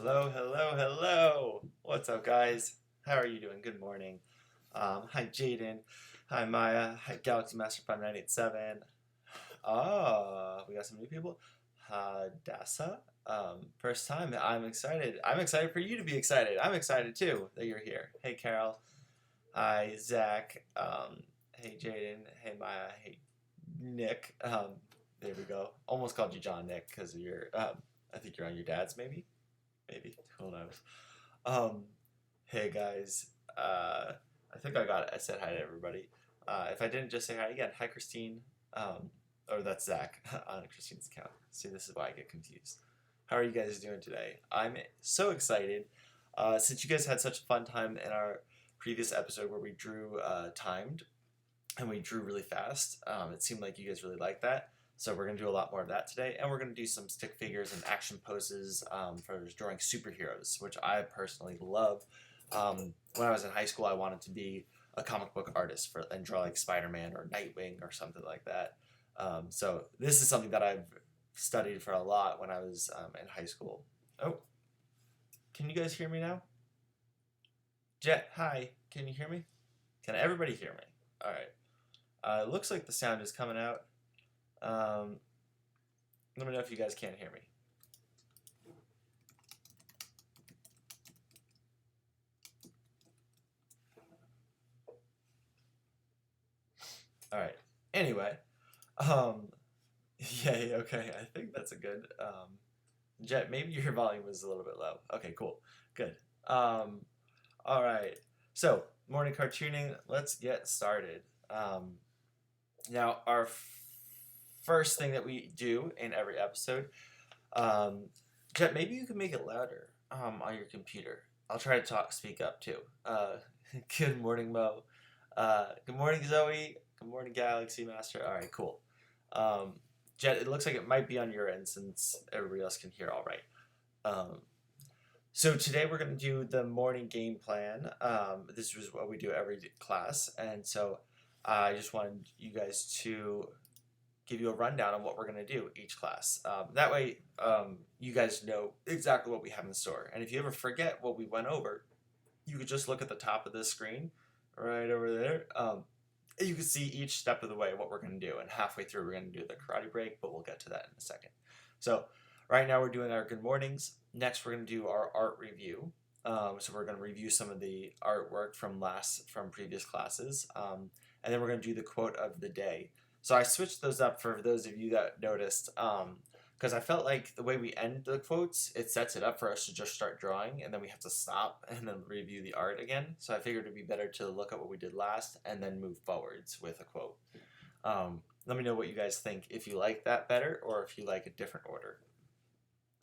Hello, hello, hello. What's up, guys? How are you doing? Good morning. Hi, Jaden. Hi, Maya. Hi, Galaxy Master 5987. We got some new people. Dasa. First time. I'm excited. I'm excited for you to be excited. I'm excited too that you're here. Hey, Carol. Hi, Zach. Hey, Jaden. Hey, Maya. Hey, Nick. There we go. Almost called you John Nick because of your. I think you're on your dad's, maybe. Who knows? Um, hey guys. I think I said hi to everybody. If I didn't, just say hi again. Hi, Christine. Or that's Zach on Christine's account. See, this is why I get confused. How are you guys doing today? I'm so excited. Since you guys had such a fun time in our previous episode where we drew timed and we drew really fast, it seemed like you guys really liked that. So we're going to do a lot more of that today, and we're going to do some stick figures and action poses for drawing superheroes, which I personally love. When I was in high school, I wanted to be a comic book artist and draw like Spider-Man or Nightwing or something like that. So this is something that I've studied for a lot when I was in high school. Oh, can you guys hear me now? Jet, hi. Can you hear me? Can everybody hear me? All right. It looks like the sound is coming out. Let me know if you guys can't hear me. All right. Anyway, um, yay. Okay, I think that's a good. Jet, maybe your volume is a little bit low. Okay, cool, good. All right. So morning cartooning. Let's get started. Now our first thing that we do in every episode. Jet, maybe you can make it louder on your computer. I'll try to speak up too. Good morning, Mo. Good morning, Zoe. Good morning, Galaxy Master. All right, cool. Jet, it looks like it might be on your end since everybody else can hear all right. So today we're going to do the morning game plan. This is what we do every class, and so I just wanted you guys to give you a rundown on what we're going to do each class. That way, you guys know exactly what we have in store. And if you ever forget what we went over, you could just look at the top of this screen right over there. You can see each step of the way what we're going to do. And halfway through, we're going to do the karate break, but we'll get to that in a second. So right now we're doing our good mornings. Next, we're going to do our art review. So we're going to review some of the artwork from previous classes. And then we're going to do the quote of the day. So I switched those up for those of you that noticed, because I felt like the way we end the quotes, it sets it up for us to just start drawing, and then we have to stop and then review the art again. So I figured it'd be better to look at what we did last and then move forwards with a quote. Let me know what you guys think, if you like that better or if you like a different order.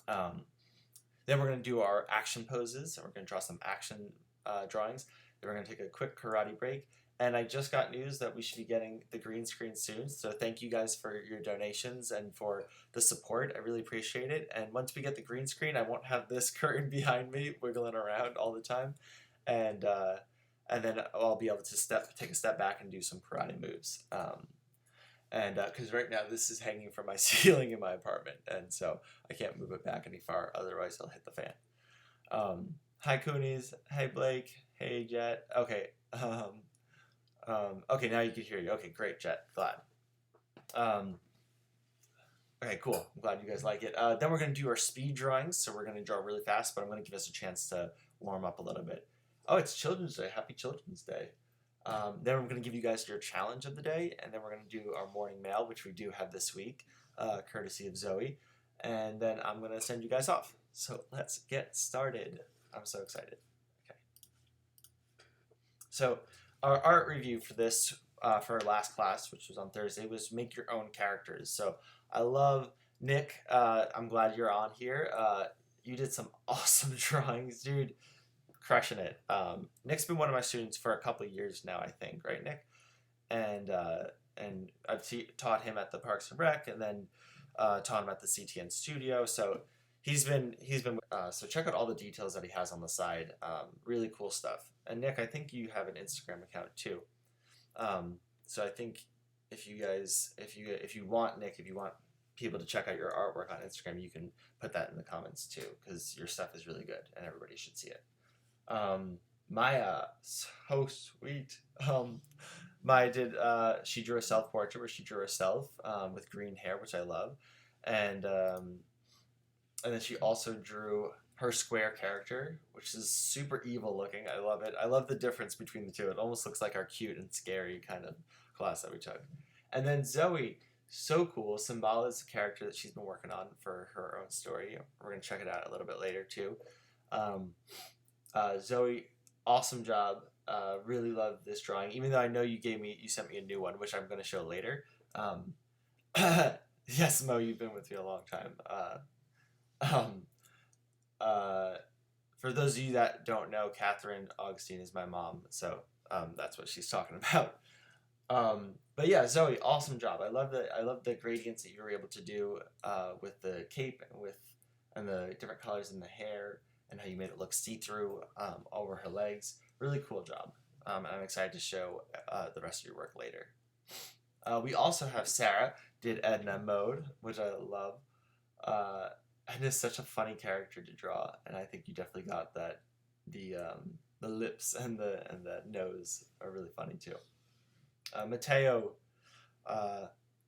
Then we're going to do our action poses, and we're going to draw some action drawings. Then we're going to take a quick karate break. And I just got news that we should be getting the green screen soon. So thank you guys for your donations and for the support. I really appreciate it. And once we get the green screen, I won't have this curtain behind me wiggling around all the time. And then I'll be able to take a step back and do some karate moves. Because right now this is hanging from my ceiling in my apartment, and so I can't move it back any far, otherwise it'll hit the fan. Hi, Coonies. Hey, Blake. Hey, Jet. Okay. Okay, now you can hear you. Okay, great, Jet. Glad. Okay, cool. I'm glad you guys like it. Then we're going to do our speed drawings. So we're going to draw really fast, but I'm going to give us a chance to warm up a little bit. Oh, it's Children's Day. Happy Children's Day. Then we're going to give you guys your challenge of the day, and then we're going to do our morning mail, which we do have this week, courtesy of Zoe. And then I'm going to send you guys off. So let's get started. I'm so excited. Okay. So our art review for this, for our last class, which was on Thursday, was make your own characters. So I love Nick. I'm glad you're on here. You did some awesome drawings, dude. Crushing it. Nick's been one of my students for a couple of years now, I think, right, Nick? And I've taught him at the Parks and Rec, and then taught him at the CTN studio. So he's been. So check out all the details that he has on the side. Really cool stuff. And Nick, I think you have an Instagram account too. So I think if you want Nick, if you want people to check out your artwork on Instagram, you can put that in the comments too, because your stuff is really good and everybody should see it. Maya, so sweet. Maya did, she drew a self portrait where she drew herself with green hair, which I love, and then she also drew her square character, which is super evil looking. I love it. I love the difference between the two. It almost looks like our cute and scary kind of class that we took. And then Zoe, so cool. Symbol is a character that she's been working on for her own story. We're going to check it out a little bit later too. Zoe, awesome job. Really love this drawing, even though I know you sent me a new one, which I'm going to show later. Yes, Mo, you've been with me a long time. Um, for those of you that don't know, Catherine Augustine is my mom, so that's what she's talking about. But yeah, Zoe, awesome job. I love the gradients that you were able to do with the cape and the different colors in the hair and how you made it look see-through over her legs. Really cool job. And I'm excited to show the rest of your work later. We also have Sarah did Edna Mode, which I love. And is such a funny character to draw, and I think you definitely got that. The lips and the nose are really funny too. Mateo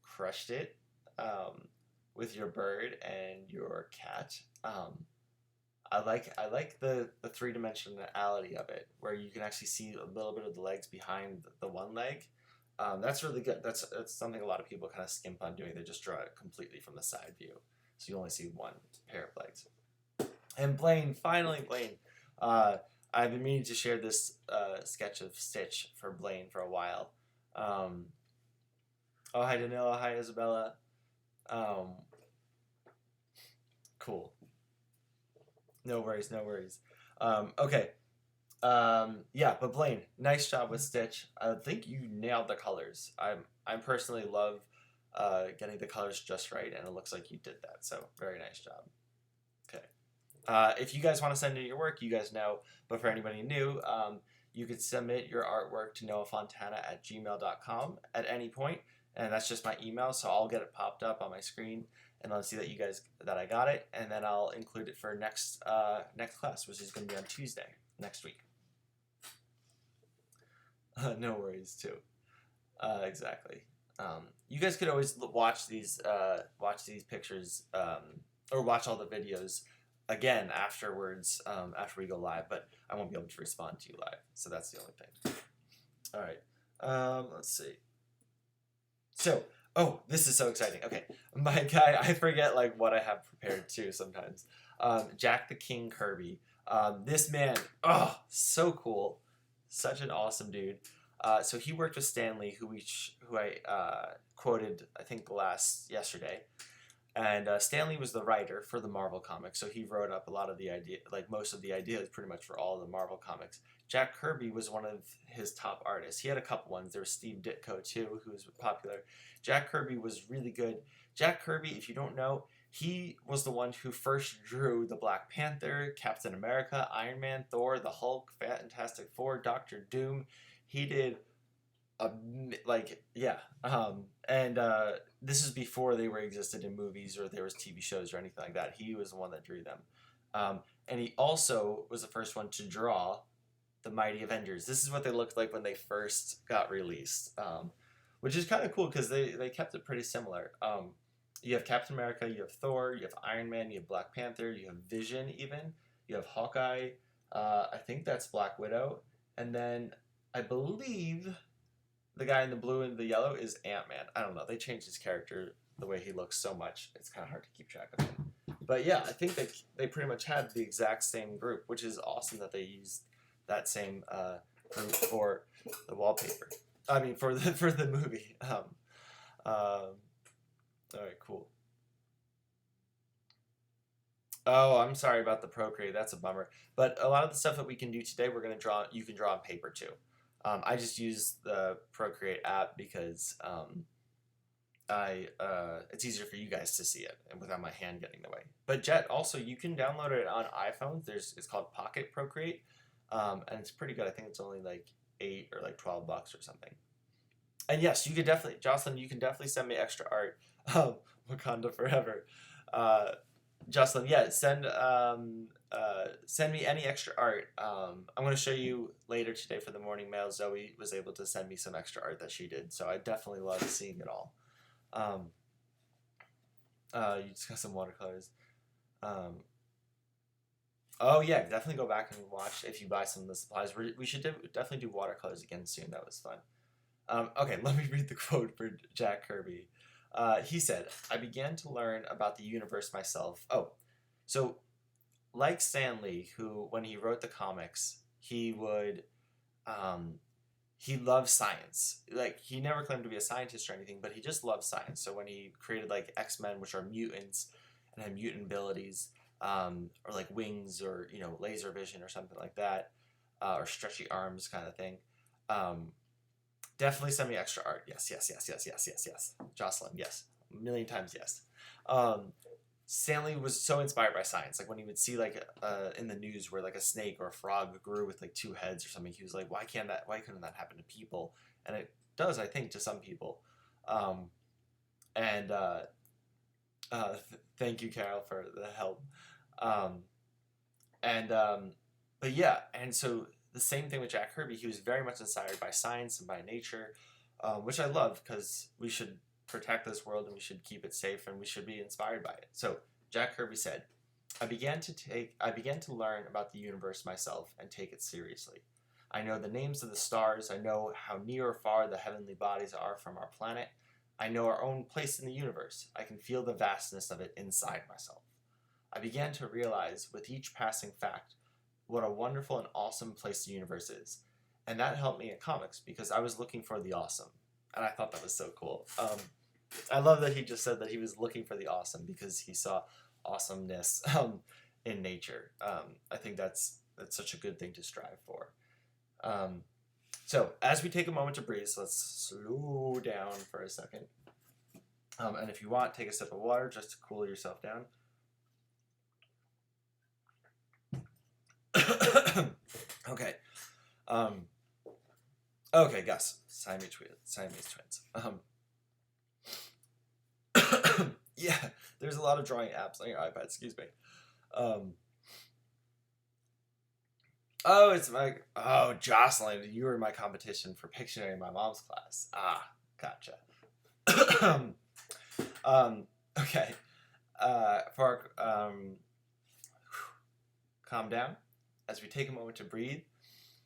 crushed it with your bird and your cat. I like the three-dimensionality of it, where you can actually see a little bit of the legs behind the one leg. That's really good. That's something a lot of people kind of skimp on doing. They just draw it completely from the side view. So you only see one pair of legs. And Blaine, finally Blaine. I've been meaning to share this sketch of Stitch for Blaine for a while. Oh, hi Danilo, hi Isabella. Cool. No worries, no worries. Okay. Yeah, but Blaine, nice job with Stitch. I think you nailed the colors. I personally love getting the colors just right, and it looks like you did that, so very nice job. Okay. If you guys want to send in your work, you guys know, but for anybody new, you could submit your artwork to noahfontana@gmail.com at any point, and that's just my email, so I'll get it popped up on my screen, and I'll see that I got it, and then I'll include it for next class, which is going to be on Tuesday next week. No worries, too. Exactly. You guys could always watch these pictures or watch all the videos again afterwards after we go live, but I won't be able to respond to you live, so that's the only thing. All right, let's see. So, oh, this is so exciting. Okay, my guy, I forget like what I have prepared too sometimes. Jack the King Kirby. This man, oh, so cool, such an awesome dude. So he worked with Stan Lee, who I quoted, I think, yesterday. And Stan Lee was the writer for the Marvel comics, so he wrote up a lot of the most of the ideas pretty much for all the Marvel comics. Jack Kirby was one of his top artists. He had a couple ones. There was Steve Ditko, too, who was popular. Jack Kirby was really good. Jack Kirby, if you don't know, he was the one who first drew the Black Panther, Captain America, Iron Man, Thor, the Hulk, Fantastic Four, Doctor Doom. He did this is before they were existed in movies or there was TV shows or anything like that. He was the one that drew them, and he also was the first one to draw the Mighty Avengers. This is what they looked like when they first got released, which is kind of cool because they kept it pretty similar. You have Captain America, you have Thor, you have Iron Man, you have Black Panther, you have Vision, even you have Hawkeye. I think that's Black Widow, and then I believe the guy in the blue and the yellow is Ant-Man. I don't know. They changed his character, the way he looks, so much. It's kind of hard to keep track of him. But yeah, I think they pretty much had the exact same group, which is awesome that they used that same group for the wallpaper. I mean, for the movie. All right, cool. Oh, I'm sorry about the Procreate. That's a bummer. But a lot of the stuff that we can do today, you can draw on paper too. I just use the Procreate app because it's easier for you guys to see it and without my hand getting in the way. But Jet, also, you can download it on iPhones. It's called Pocket Procreate, and it's pretty good. I think it's only like $8 or like $12 or something. And yes, you could definitely, Jocelyn, you can definitely send me extra art. Wakanda forever. Uh, Jocelyn, yeah, send me any extra art. I'm gonna show you later today for the morning mail. Zoe was able to send me some extra art that she did, so I definitely love seeing it all. Um, you just got some watercolors. Um, oh yeah, definitely go back and watch if you buy some of the supplies. We should definitely do watercolors again soon. That was fun. Okay, let me read the quote for Jack Kirby. He said, "I began to learn about the universe myself." Oh, so like Stan Lee, who when he wrote the comics, um, he loved science. Like he never claimed to be a scientist or anything, but he just loved science. So when he created like X-Men, which are mutants and have mutant abilities, or like wings or laser vision or something like that, or stretchy arms kind of thing. Um, Definitely send me extra art. Yes, yes, yes, yes, yes, yes, yes. Jocelyn, yes. A million times yes. Um, Stanley was so inspired by science. Like when he would see like in the news where like a snake or a frog grew with like two heads or something, he was like, why couldn't that happen to people? And it does, I think, to some people. Um, and Thank you, Carol, for the help. Um, and But yeah, and so the same thing with Jack Kirby. He was very much inspired by science and by nature, which I love because we should protect this world and we should keep it safe and we should be inspired by it. So Jack Kirby said, I began to learn about the universe myself and take it seriously. I know the names of the stars. I know how near or far the heavenly bodies are from our planet. I know our own place in the universe. I can feel the vastness of it inside myself. I began to realize with each passing fact what a wonderful and awesome place the universe is. And that helped me in comics because I was looking for the awesome. And I thought that was so cool. I love that he just said that he was looking for the awesome because he saw awesomeness in nature. I think that's such a good thing to strive for. Um, so as we take a moment to breathe, so let's slow down for a second. And if you want, take a sip of water just to cool yourself down. Okay. Okay, Gus. Siamese twins. Yeah, there's a lot of drawing apps on your iPad. Excuse me. Oh, Jocelyn, you were in my competition for Pictionary in my mom's class. Ah, gotcha. Okay. Calm down as we take a moment to breathe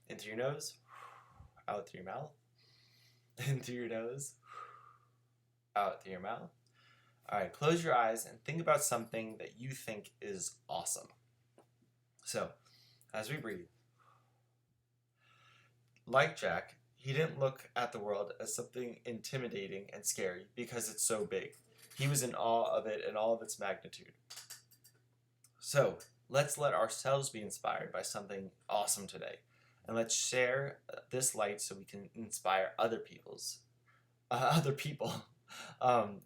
in through your nose, out through your mouth, in through your nose, out through your mouth. All right, close your eyes and think about something that you think is awesome. So, as we breathe, like Jack, he didn't look at the world as something intimidating and scary because it's so big. He was in awe of it and all of its magnitude. So, let's let ourselves be inspired by something awesome today. And let's share this light so we can inspire other people.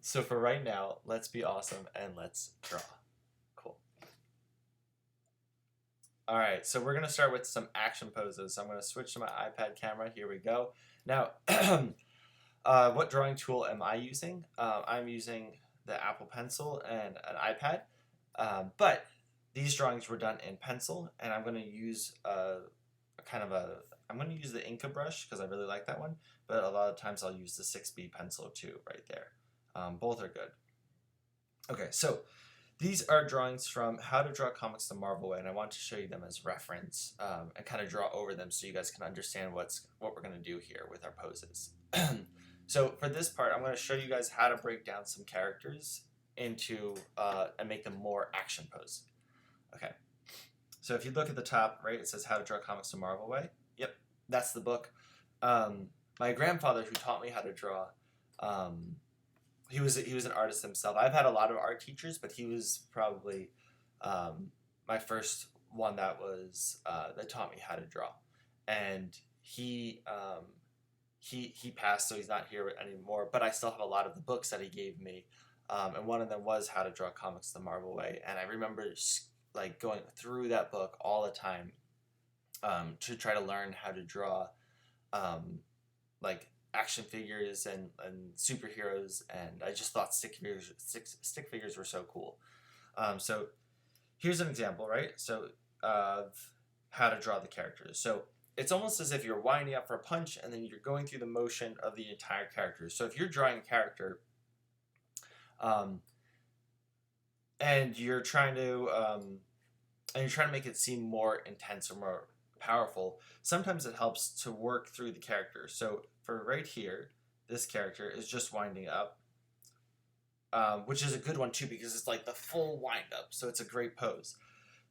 So for right now, let's be awesome and let's draw. Cool. All right, so we're gonna start with some action poses. So I'm gonna switch to my iPad camera. Here we go. Now, what drawing tool am I using? I'm using the Apple Pencil and an iPad, but these drawings were done in pencil, and I'm gonna use I'm gonna use the Inca brush because I really like that one. But a lot of times I'll use the 6B pencil too, right there. Both are good. Okay, so these are drawings from How to Draw Comics the Marvel Way, and I want to show you them as reference and kind of draw over them so you guys can understand what we're going to do here with our poses. So for this part, I'm going to show you guys how to break down some characters into and make them more action pose. Okay, so if you look at the top, right, it says How to Draw Comics the Marvel Way. Yep, that's the book. My grandfather, who taught me how to draw, he was an artist himself. I've had a lot of art teachers, but he was probably my first one that taught me how to draw. And he passed, so he's not here anymore. But I still have a lot of the books that he gave me, and one of them was How to Draw Comics the Marvel Way. And I remember like going through that book all the time to try to learn how to draw like action figures and superheroes, and I just thought stick figures were so cool. So here's an example, right? So of how to draw the characters. So it's almost as if you're winding up for a punch, and then you're going through the motion of the entire character. So if you're drawing a character, and you're trying to make it seem more intense or more powerful, sometimes it helps to work through the character. So for right here, this character is just winding up, which is a good one too because it's like the full wind up. So it's a great pose.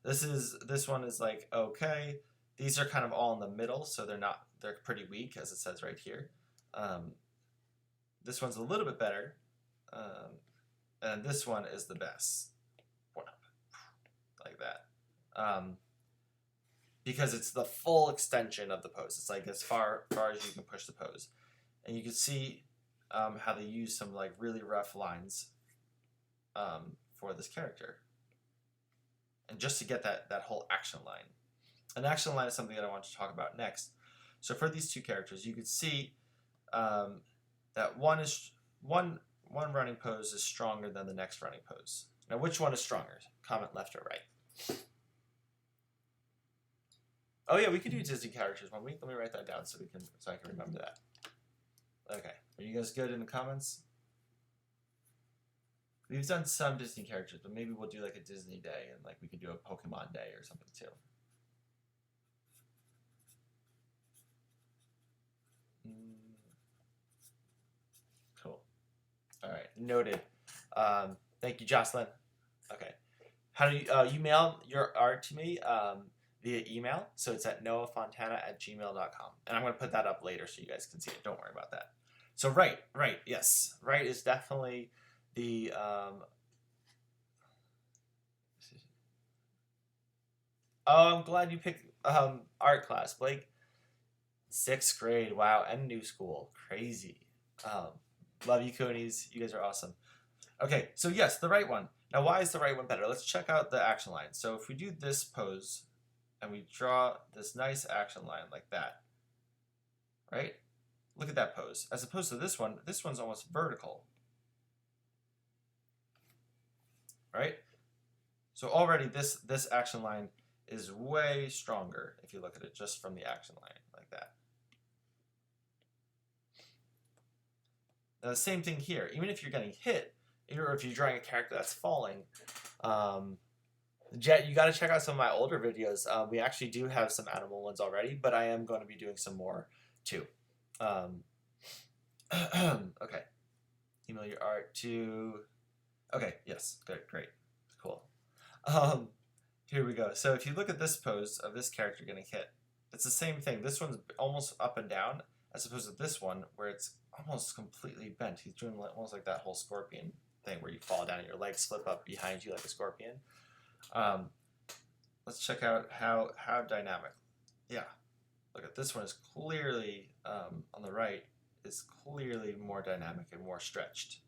This one is like okay. These are kind of all in the middle, so they're pretty weak, as it says right here. This one's a little bit better, and this one is the best. Like that. Because it's the full extension of the pose. It's like as far as you can push the pose. And you can see how they use some like really rough lines for this character. And just to get that whole action line. An action line is something that I want to talk about next. So for these two characters, you could see that one running pose is stronger than the next running pose. Now, which one is stronger? Comment left or right. Oh yeah, we could do Disney characters one week. Let me write that down so I can remember that. Okay, are you guys good in the comments? We've done some Disney characters, but maybe we'll do like a Disney day, and like we could do a Pokemon day or something too. Cool. All right, noted. Thank you, Jocelyn. Okay. How do you mail your art to me via email? So it's at noahfontana@gmail.com. And I'm going to put that up later so you guys can see it. Don't worry about that. So right, yes. Right is definitely the... Oh, I'm glad you picked art class, Blake. 6th grade. Wow. And new school. Crazy. Love you, Coonies. You guys are awesome. Okay, so yes, the right one. Now, why is the right one better? Let's check out the action line. So if we do this pose and we draw this nice action line like that, right? Look at that pose. As opposed to this one's almost vertical, right? So already this action line is way stronger if you look at it just from the action line like that. Now the same thing here. Even if you're getting hit, or if you're drawing a character that's falling, Jet, you got to check out some of my older videos. We actually do have some animal ones already, but I am going to be doing some more too. Okay. Email your art to... Okay, yes, good, great, cool. Here we go. So if you look at this pose of this character getting hit, it's the same thing. This one's almost up and down, as opposed to this one where it's almost completely bent. He's doing almost like that whole scorpion thing where you fall down and your legs slip up behind you like a scorpion. Let's check out how dynamic. Yeah, look at this one is clearly on the right is clearly more dynamic and more stretched.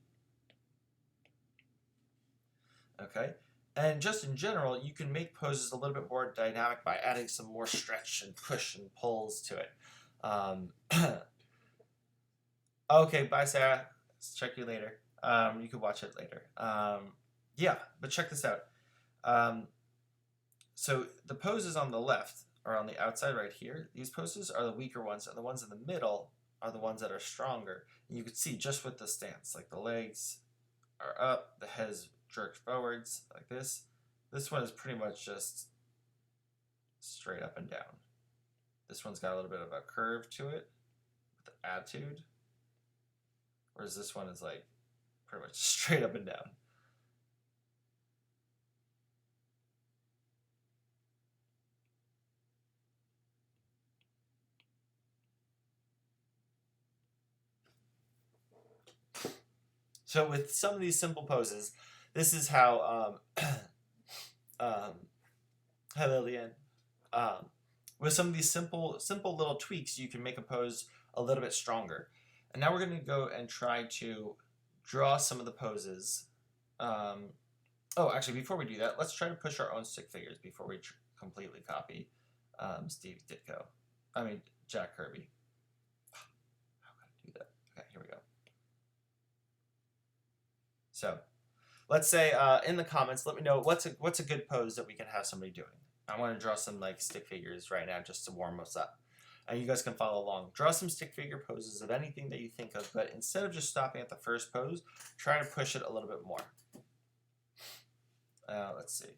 Okay, and just in general, you can make poses a little bit more dynamic by adding some more stretch and push and pulls to it. Okay, bye Sarah. Let's check you later. You can watch it later. Yeah, but check this out. So the poses on the left, or on the outside right here, these poses are the weaker ones, and the ones in the middle are the ones that are stronger. And you can see just with the stance, like the legs are up, the head is jerked forwards like this. This one is pretty much just straight up and down. This one's got a little bit of a curve to it with the attitude, whereas this one is like pretty much straight up and down. So with some of these simple poses, this is how, hi Lillian, with some of these simple little tweaks, you can make a pose a little bit stronger. And now we're going to go and try to draw some of the poses. Oh, actually, before we do that, let's try to push our own stick figures before we completely copy Steve Ditko. I mean, Jack Kirby. How can I do that? here we go. So let's say in the comments, let me know what's a good pose that we can have somebody doing. I want to draw some like stick figures right now just to warm us up. And you guys can follow along. Draw some stick figure poses of anything that you think of, but instead of just stopping at the first pose, try to push it a little bit more. Let's see.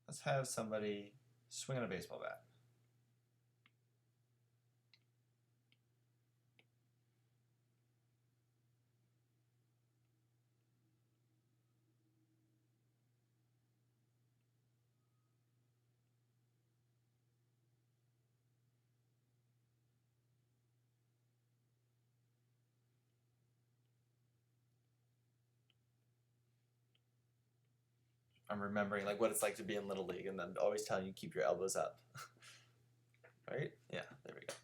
Let's have somebody swing on a baseball bat. I'm remembering like what it's like to be in Little League and then always telling you keep your elbows up. Right? Yeah, there we go.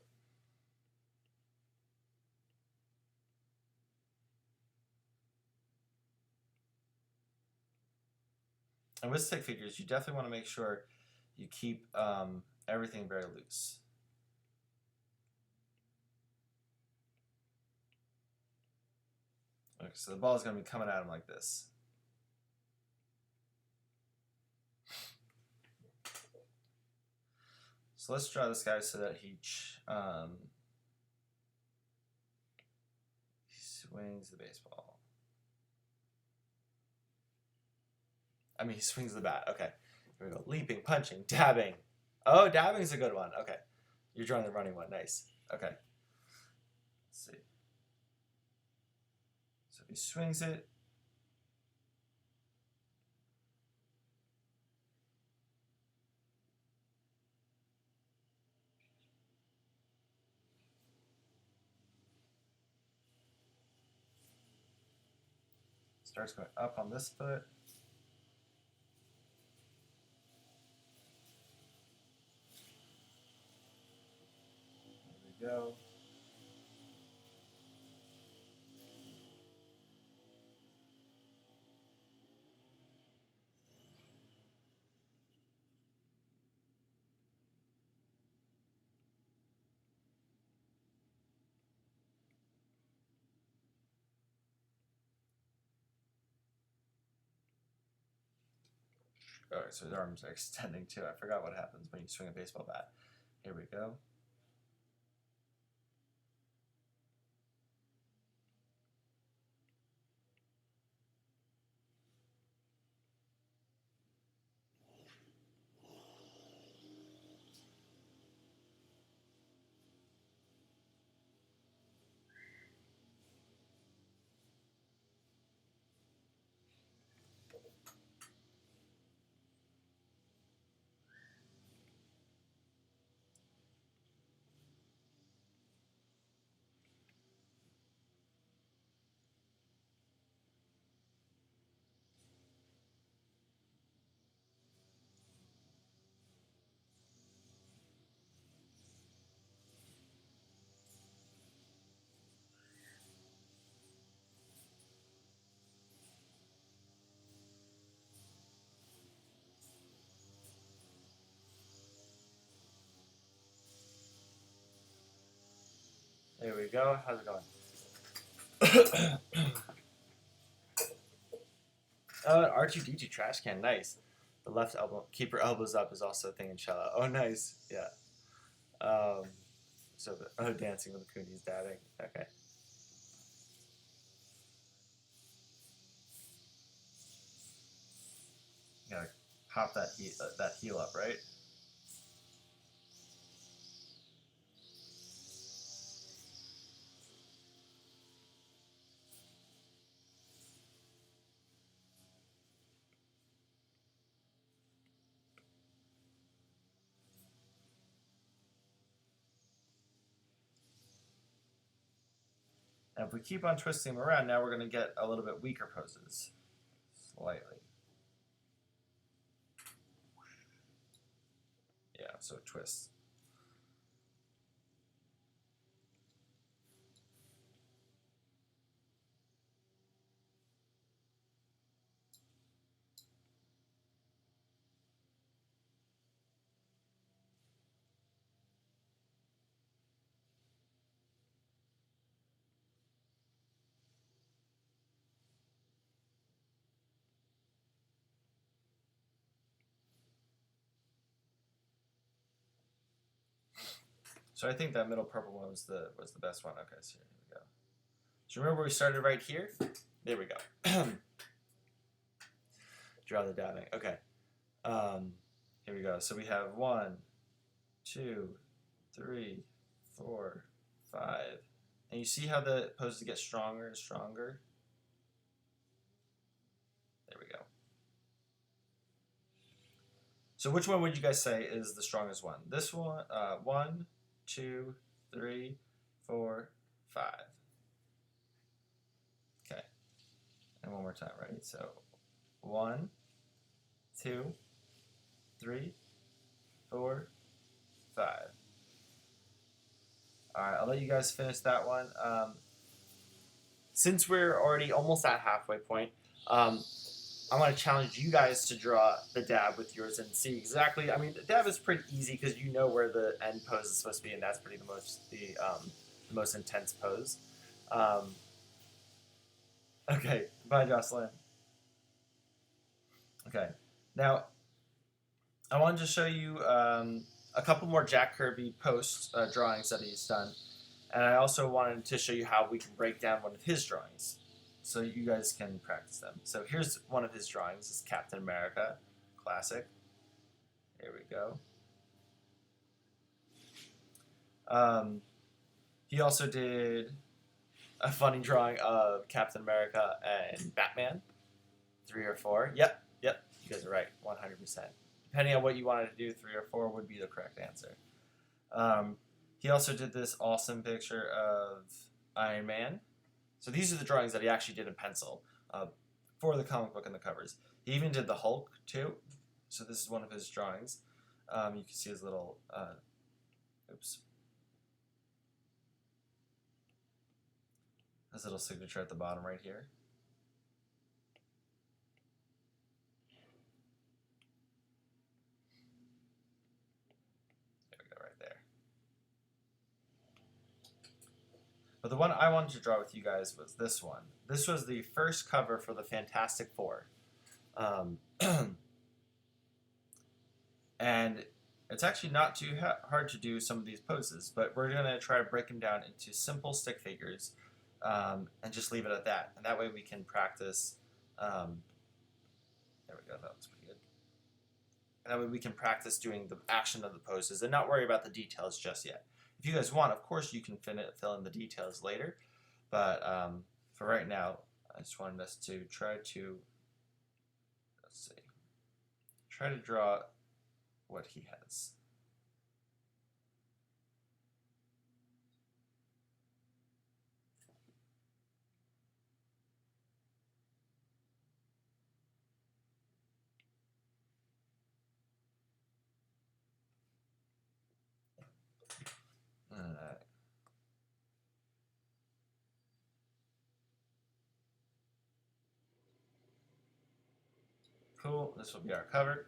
And with stick figures, you definitely want to make sure you keep everything very loose. Okay, so the ball is going to be coming at him like this. So let's draw this guy so that he swings the baseball. I mean, he swings the bat. Okay. Here we go. Leaping, punching, dabbing. Oh, dabbing is a good one. Okay. You're drawing the running one. Nice. Okay. Let's see. So he swings it. Starts going up on this foot. There we go. Alright, so his arms are extending too. I forgot what happens when you swing a baseball bat. Here we go. There we go. How's it going? Oh, an R2D2 trash can. Nice. The left elbow, keep your elbows up is also a thing in cello. Oh, nice. Yeah. Dancing with the Coonies, dabbing. Okay. You gotta pop that heel up, right? And if we keep on twisting them around, now we're going to get a little bit weaker poses. Slightly. Yeah, so it twists. So I think that middle purple one was the best one. Okay, so here we go. So remember we started right here? There we go. Draw the dabbing. Okay. Here we go. So we have 1, 2, 3, 4, 5. And you see how the poses get stronger and stronger? There we go. So which one would you guys say is the strongest one? This one, 1, 2, 3, 4, 5. Okay. And one more time, right? So 1, 2, 3, 4, 5. Alright, I'll let you guys finish that one. Since we're already almost at halfway point, I want to challenge you guys to draw the dab with yours and see exactly. I mean, the dab is pretty easy because you know where the end pose is supposed to be, and that's pretty the most intense pose. Okay, bye, Jocelyn. Okay, now I wanted to show you a couple more Jack Kirby post drawings that he's done, and I also wanted to show you how we can break down one of his drawings, so you guys can practice them. So here's one of his drawings. It's Captain America, classic. Here we go. He also did a funny drawing of Captain America and Batman, 3 or 4. Yep, you guys are right, 100%. Depending on what you wanted to do, 3 or 4 would be the correct answer. He also did this awesome picture of Iron Man. So these are the drawings that he actually did in pencil for the comic book and the covers. He even did the Hulk too. So this is one of his drawings. You can see his little, his little signature at the bottom right here. There we go, right there. But the one I wanted to draw with you guys was this one. This was the first cover for the Fantastic Four. And it's actually not too hard to do some of these poses, but we're going to try to break them down into simple stick figures and just leave it at that. And that way we can practice. There we go, that looks pretty good. And that way we can practice doing the action of the poses and not worry about the details just yet. If you guys want, of course, you can fill in the details later. But for right now, I just wanted us to try to, try to draw what he has. Cool, this will be our cover.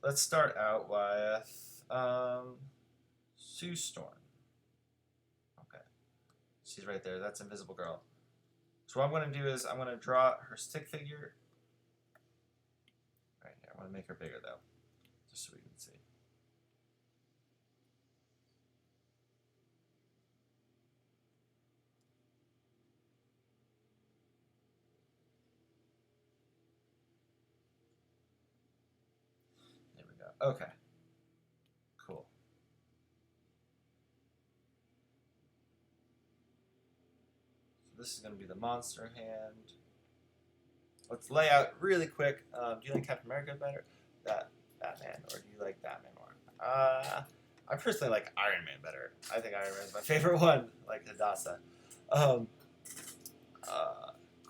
Let's start out with Sue Storm. Okay, she's right there. That's Invisible Girl. So what I'm going to do is I'm going to draw her stick figure right here. I want to make her bigger though, just so we can see. There we go. Okay. Cool. So this is going to be the monster hand. Let's lay out really quick. Do you like Captain America better? Batman, or do you like Batman more? I personally like Iron Man better. I think Iron Man is my favorite one, like Hadassah.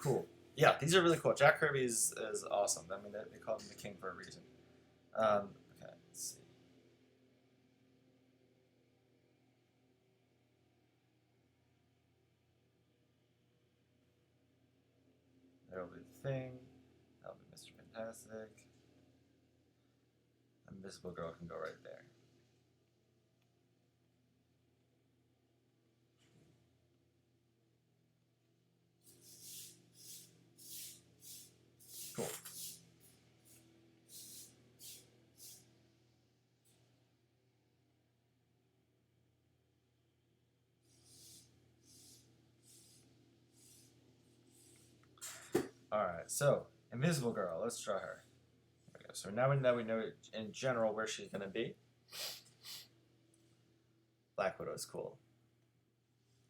Cool. Yeah, these are really cool. Jack Kirby is awesome. I mean, they call him the king for a reason. Okay, let's see. There'll be the Thing. That'll be Mr. Fantastic. Invisible Girl can go right there. Cool. Alright, so Invisible Girl, let's draw her. There we go. So now we know in general where she's gonna be. Black Widow is cool.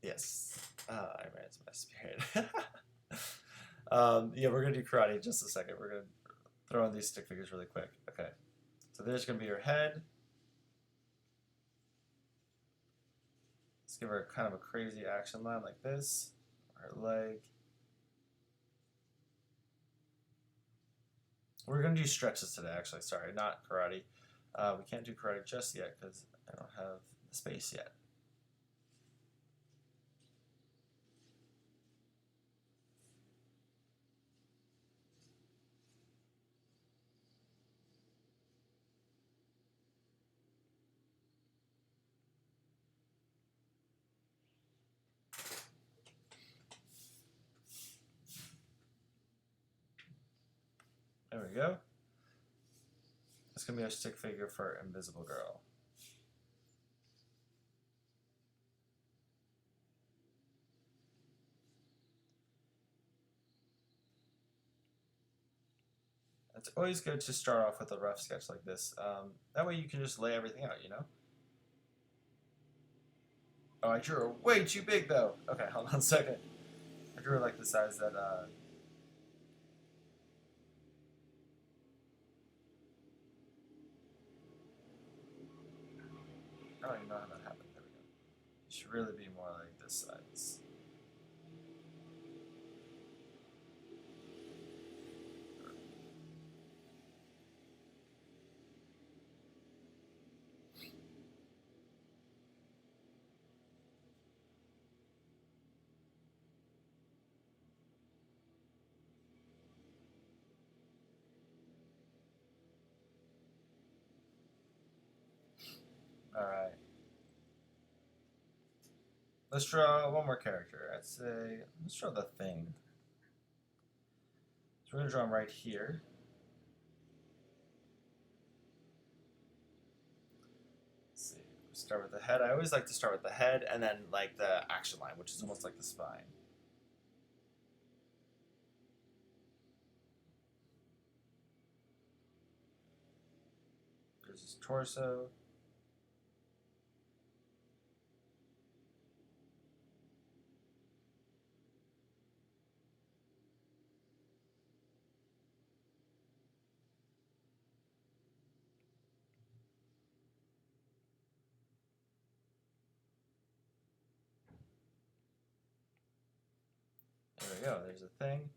Yes. I ran into my spirit. Yeah, we're gonna do karate in just a second. We're gonna throw in these stick figures really quick. Okay. So there's gonna be her head. Let's give her kind of a crazy action line like this. Her leg. We're gonna do stretches today, actually. Sorry, not karate. We can't do karate just yet because I don't have the space yet. There we go. It's gonna be a stick figure for Invisible Girl. It's always good to start off with a rough sketch like this. That way you can just lay everything out, you know? Oh, I drew her way too big though. Okay, hold on a second. I drew her like the size that, I don't even know how that happened. There we go. It should really be more like this size. Alright. Let's draw one more character. I'd say, let's draw the Thing. So we're going to draw him right here. Let's see. We start with the head. I always like to start with the head and then like the action line, which is almost like the spine. There's his torso. There we go. There's a Thing.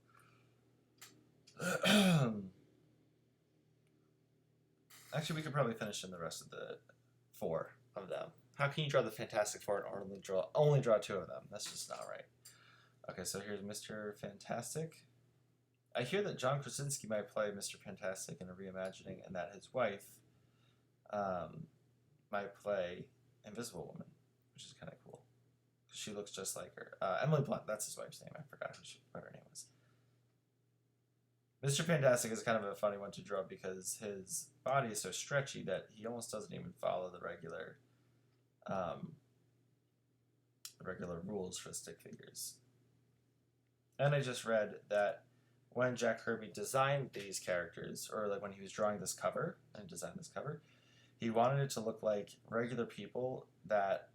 Actually, we could probably finish in the rest of the 4 of them. How can you draw the Fantastic Four and only draw 2 of them? That's just not right. Okay, so here's Mr. Fantastic. I hear that John Krasinski might play Mr. Fantastic in a reimagining, and that his wife might play Invisible Woman, which is kind of cool. She looks just like her. Emily Blunt, that's his wife's name. I forgot what her name was. Mr. Fantastic is kind of a funny one to draw because his body is so stretchy that he almost doesn't even follow the regular rules for stick figures. And I just read that when Jack Kirby designed these characters, or like when he was drawing this cover and designed this cover, he wanted it to look like regular people that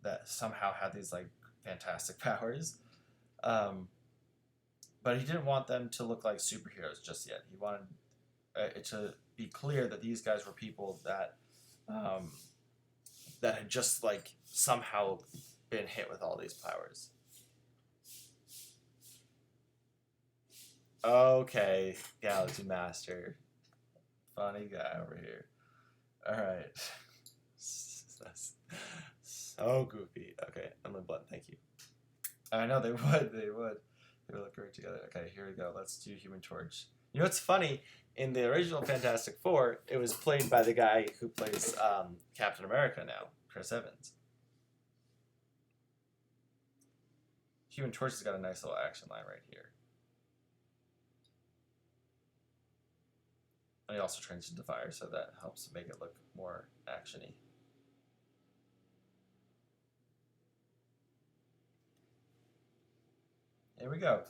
that somehow had these like fantastic powers. But he didn't want them to look like superheroes just yet. He wanted it to be clear that these guys were people that that had just like somehow been hit with all these powers. Okay, Galaxy Master. Funny guy over here. Alright. That's so goofy. Okay, Emily Blunt, thank you. I know they would. They would look great together. Okay, here we go. Let's do Human Torch. You know what's funny? In the original Fantastic Four, it was played by the guy who plays Captain America now, Chris Evans. Human Torch has got a nice little action line right here. And he also trains into fire, so that helps make it look more action-y. Here we go.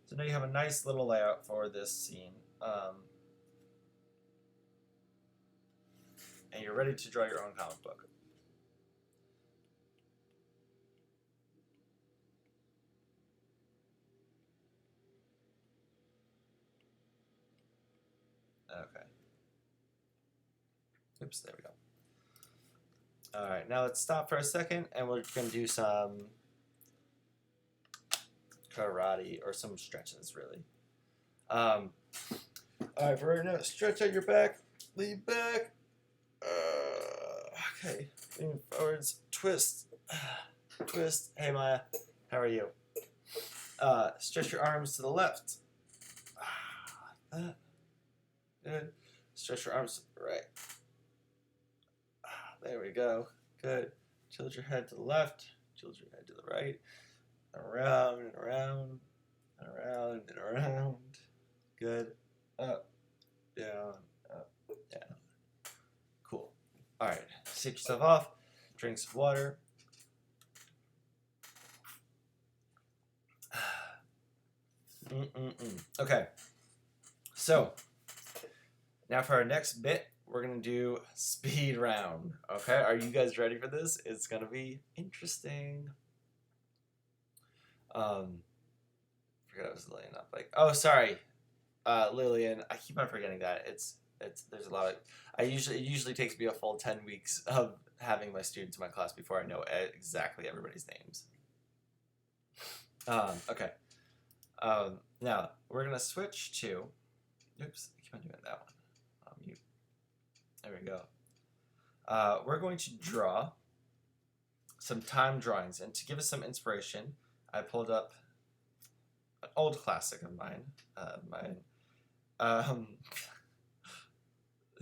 So now you have a nice little layout for this scene. And you're ready to draw your own comic book. Okay. Oops, there we go. All right, now let's stop for a second, and we're going to do some karate or some stretches, really. All right, for right now, stretch out your back, lean back. Okay, lean forwards, twist, twist. Hey, Maya, how are you? Stretch your arms to the left. Like that. Good. Stretch your arms to the right. There we go. Good. Tilt your head to the left. Tilt your head to the right. Around and around. And around and around. Good. Up. Down. Up. Down. Cool. Alright. Shake yourself off. Drink some water. Okay. So, now for our next bit, we're going to do speed round. Okay, are you guys ready for this? It's going to be interesting. Forgot I was laying up. Like, oh, sorry, Lillian. I keep on forgetting that. There's a lot of. It usually takes me a full 10 weeks of having my students in my class before I know exactly everybody's names. Okay. Now we're going to switch to. Oops, I keep on doing that one. Mute. There we go. We're going to draw some time drawings, and to give us some inspiration, I pulled up an old classic of mine.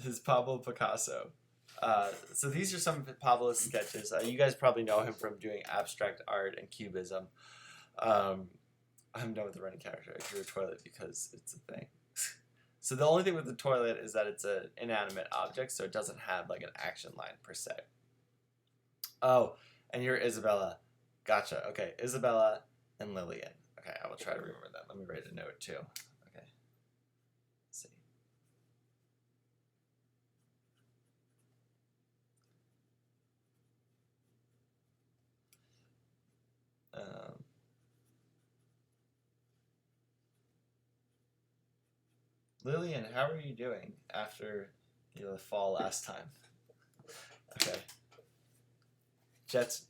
His Pablo Picasso. So these are some of Pablo's sketches. You guys probably know him from doing abstract art and cubism. I'm done with the running character. I drew a toilet because it's a thing. So the only thing with the toilet is that it's an inanimate object, so it doesn't have like an action line per se. Oh, and you're Isabella. Gotcha. Okay, Isabella and Lillian. Okay, I will try to remember that. Let me write a note too. Okay. Let's see. Lillian, how are you doing after the fall last time? Okay. Jet,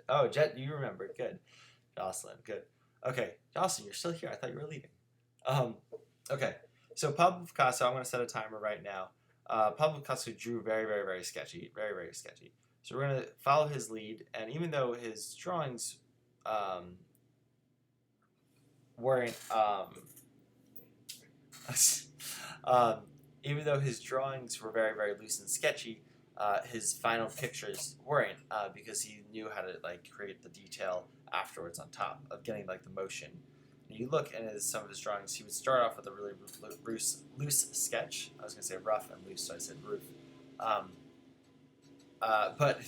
you remember. Good. Jocelyn, good. Okay, Jocelyn, you're still here. I thought you were leaving. Okay, so Pablo Picasso, I'm going to set a timer right now. Pablo Picasso drew very, very, very sketchy. Very, very sketchy. So we're going to follow his lead, and even though his drawings weren't... even though his drawings were very, very loose and sketchy, his final pictures weren't, because he knew how to like create the detail afterwards on top of getting like the motion. And you look at some of his drawings, he would start off with a really loose sketch. I was going to say rough and loose, so I said roof. But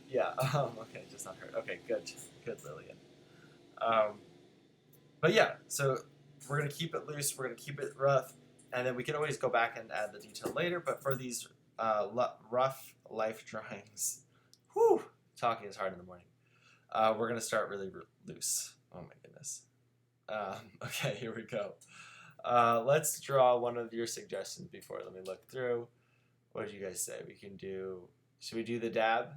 yeah, okay, just not heard. Okay, good, Lillian. But yeah, so we're going to keep it loose, we're going to keep it rough, and then we can always go back and add the detail later, but for these rough life drawings, whew, talking is hard in the morning, we're going to start really loose. Oh my goodness. Okay, here we go. Let's draw one of your suggestions before. Let me look through. What did you guys say? We can do, should we do the dab?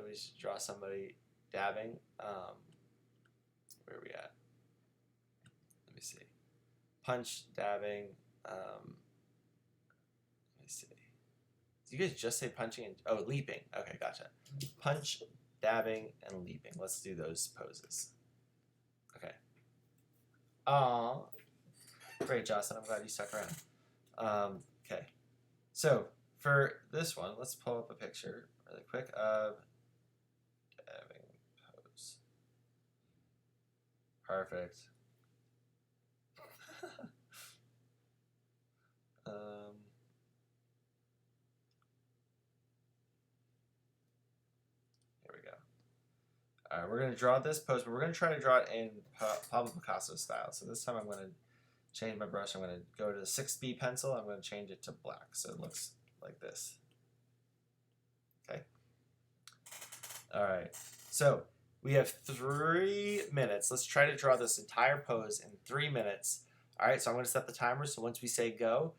We should draw somebody dabbing. Where are we at? Let me see. Punch, dabbing. Let me see. Did you guys just say punching and leaping? Okay, gotcha. Punch, dabbing, and leaping. Let's do those poses. Okay. Aw. Great, Jocelyn. I'm glad you stuck around. Okay. So for this one, let's pull up a picture really quick of dabbing pose. Perfect. Here we go. All right, we're going to draw this pose, but we're going to try to draw it in Pablo Picasso style. So this time I'm going to change my brush. I'm going to go to the 6B pencil. I'm going to change it to black so it looks like this. Okay. All right. So we have 3 minutes. Let's try to draw this entire pose in 3 minutes. All right. So I'm going to set the timer. So once we say go,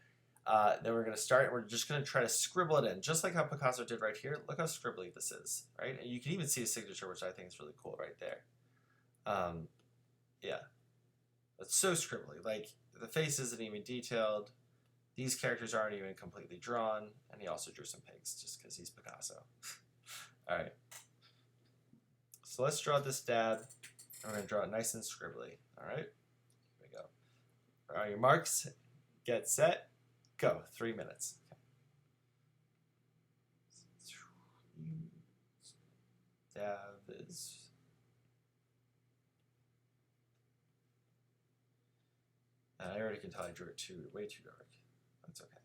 then we're going to start. And we're just going to try to scribble it in, just like how Picasso did right here. Look how scribbly this is, right? And you can even see his signature, which I think is really cool right there. Yeah. It's so scribbly. Like, the face isn't even detailed. These characters aren't even completely drawn. And he also drew some pigs just because he's Picasso. All right. So let's draw this dab. We're going to draw it nice and scribbly. All right. Here we go. All right, your marks. Get set. Go. 3 minutes. Dab is... And I already can tell I drew it way too dark. That's okay.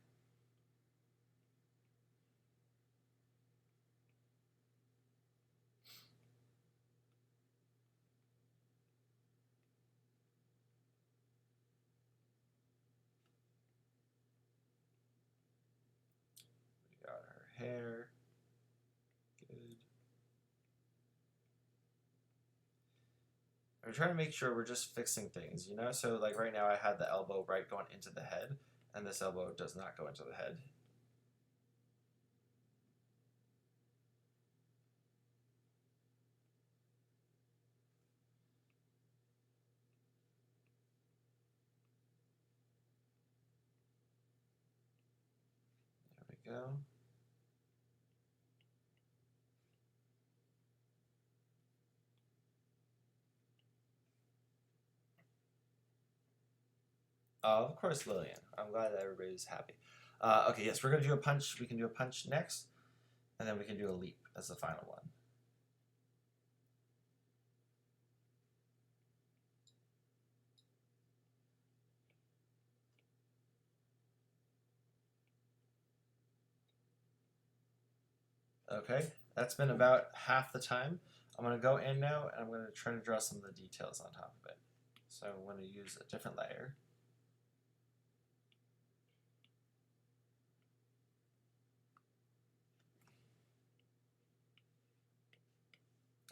We got her hair. Good. I'm trying to make sure we're just fixing things, you know? So like right now I had the elbow right going into the head, and this elbow does not go into the head. There we go. Of course, Lillian. I'm glad that everybody's happy. Okay, yes, we're going to do a punch. We can do a punch next, and then we can do a leap as the final one. Okay, that's been about half the time. I'm going to go in now, and I'm going to try to draw some of the details on top of it. So I'm going to use a different layer.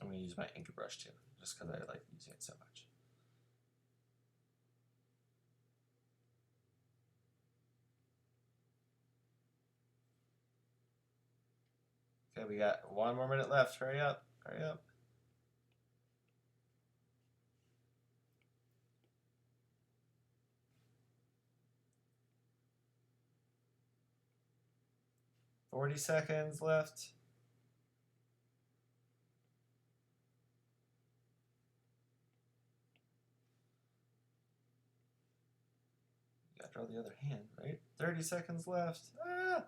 I'm going to use my ink brush too, just because I like using it so much. Okay, we got 1 more minute left. Hurry up, hurry up. $40 seconds left. You gotta draw the other hand, right? 30 seconds left. Ah!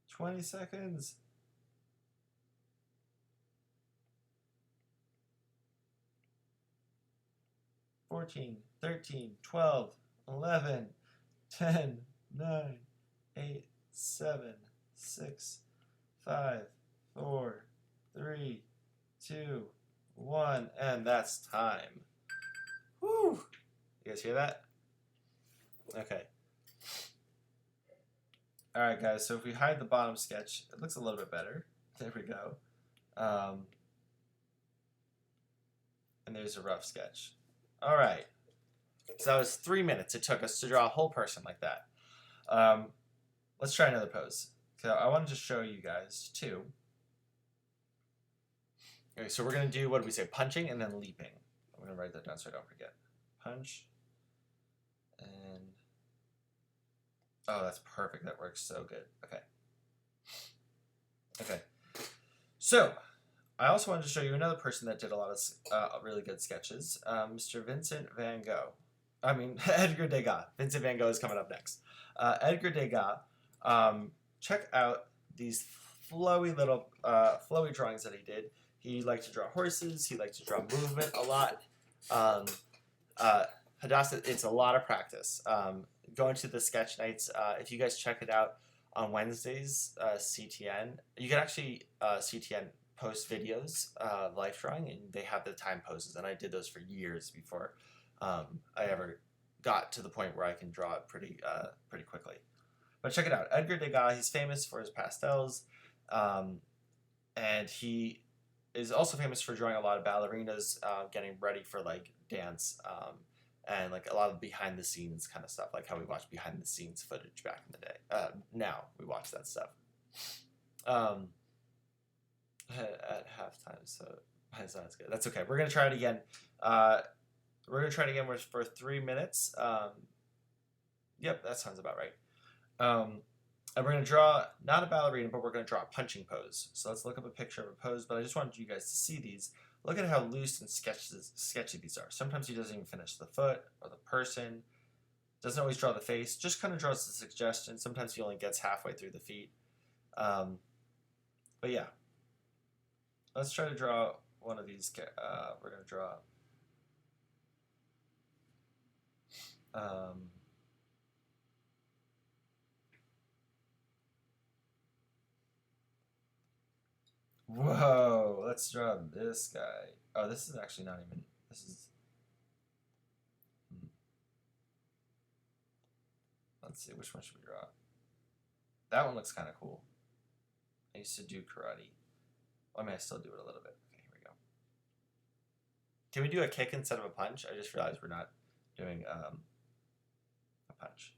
20 seconds. 14, 13, 12, 11, 10, 9, 8, 7, 6, 5, 4, 3, 2, 1, and that's time. Woo! You guys hear that? Okay. All right, guys, so if we hide the bottom sketch, it looks a little bit better. There we go. And there's a rough sketch. All right. So that was 3 minutes it took us to draw a whole person like that. Let's try another pose. So I wanted to show you guys too. Okay, so we're going to do, what did we say, punching and then leaping. I'm going to write that down so I don't forget. Punch. And, oh, that's perfect. That works so good. Okay. Okay. So, I also wanted to show you another person that did a lot of really good sketches, Mr. Vincent van Gogh. I mean, Edgar Degas. Vincent van Gogh is coming up next. Edgar Degas, check out these flowy little flowy drawings that he did. He liked to draw horses. He liked to draw movement a lot. Hadassah, it's a lot of practice. Going to the sketch nights, if you guys check it out on Wednesdays, CTN, you can actually CTN post videos, life drawing, and they have the time poses, and I did those for years before I ever got to the point where I can draw it pretty quickly. But check it out, Edgar Degas. He's famous for his pastels, and he is also famous for drawing a lot of ballerinas getting ready for like dance, and like a lot of behind the scenes kind of stuff, like how we watch behind the scenes footage back in the day. Now we watch that stuff at halftime, so that's not as good. That's okay. We're gonna try it again. For 3 minutes. Yep, that sounds about right. And we're going to draw, not a ballerina, but we're going to draw a punching pose. So let's look up a picture of a pose, but I just wanted you guys to see these. Look at how loose and sketchy these are. Sometimes he doesn't even finish the foot or the person. Doesn't always draw the face, just kind of draws the suggestion. Sometimes he only gets halfway through the feet. But yeah, let's try to draw one of these. We're going to draw whoa, let's draw this guy. Oh, this is actually not even, this is, let's see, which one should we draw? That one looks kind of cool. I used to do karate. Well, I mean, I still do it a little bit. Okay, here we go. Can we do a kick instead of a punch? I just realized we're not doing a punch.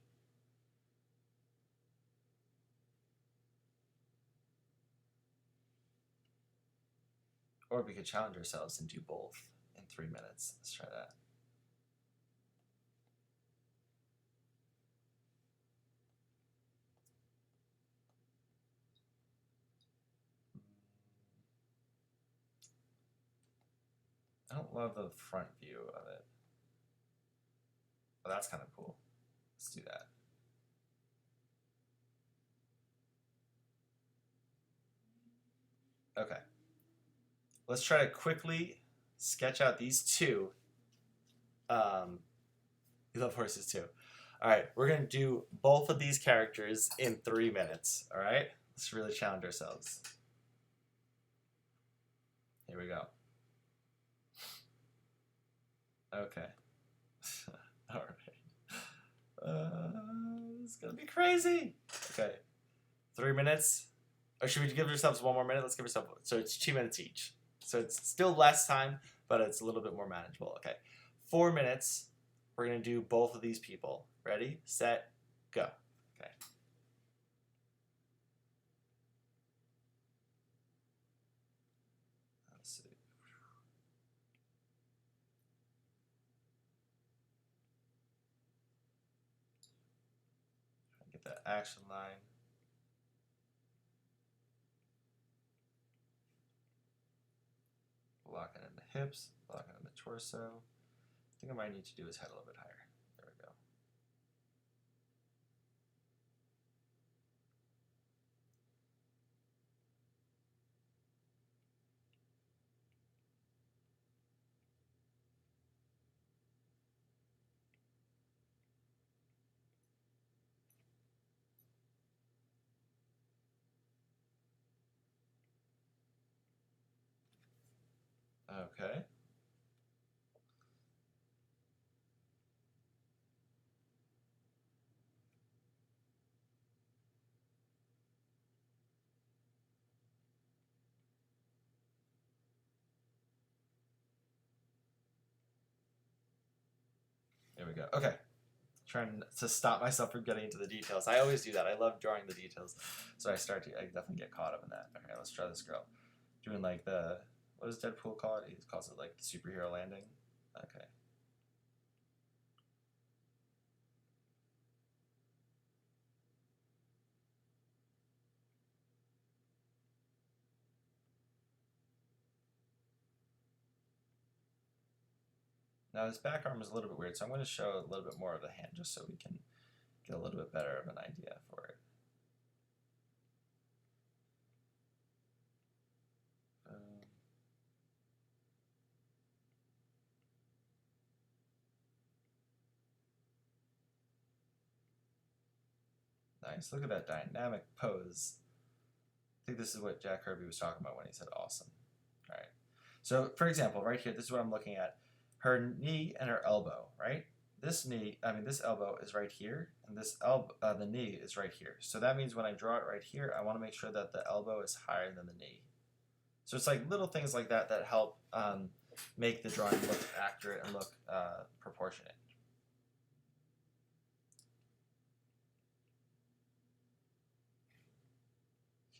Or we could challenge ourselves and do both in 3 minutes. Let's try that. I don't love the front view of it. But that's kind of cool. Let's do that. Okay. Let's try to quickly sketch out these two. We love horses too. All right, we're gonna do both of these characters in 3 minutes. All right, let's really challenge ourselves. Here we go. Okay. All right. It's gonna be crazy. Okay. 3 minutes. Or should we give ourselves 1 more minute? Let's give ourselves, so it's 2 minutes each. So it's still less time, but it's a little bit more manageable. Okay. 4 minutes. We're gonna do both of these people. Ready, set, go. Okay. Let's see. Get that action line. Locking in the hips, locking in the torso. I think I might need to do his head a little bit higher. There we go. Okay. There we go. Okay. Trying to stop myself from getting into the details. I always do that. I love drawing the details. So I definitely get caught up in that. Okay, let's try this girl. Doing like the, what does Deadpool call it? He calls it like the superhero landing. Okay. Now his back arm is a little bit weird, so I'm going to show a little bit more of the hand just so we can get a little bit better of an idea for it. Nice, look at that dynamic pose. think this is what Jack Kirby was talking about when he said awesome. All right. So, for example, right here, this is what I'm looking at. Her knee and her elbow, right? This elbow is right here, and the knee is right here. So that means when I draw it right here, I want to make sure that the elbow is higher than the knee. So it's like little things like that that help make the drawing look accurate and look proportionate.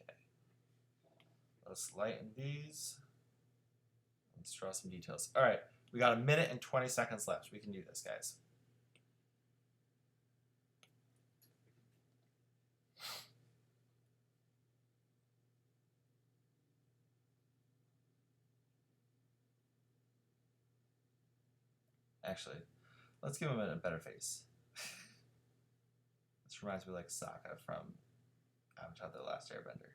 Okay. Let's lighten these. Let's draw some details. All right, we got 1 minute and 20 seconds left. We can do this, guys. Actually, let's give him a better face. This reminds me like Sokka from Avatar: The Last Airbender.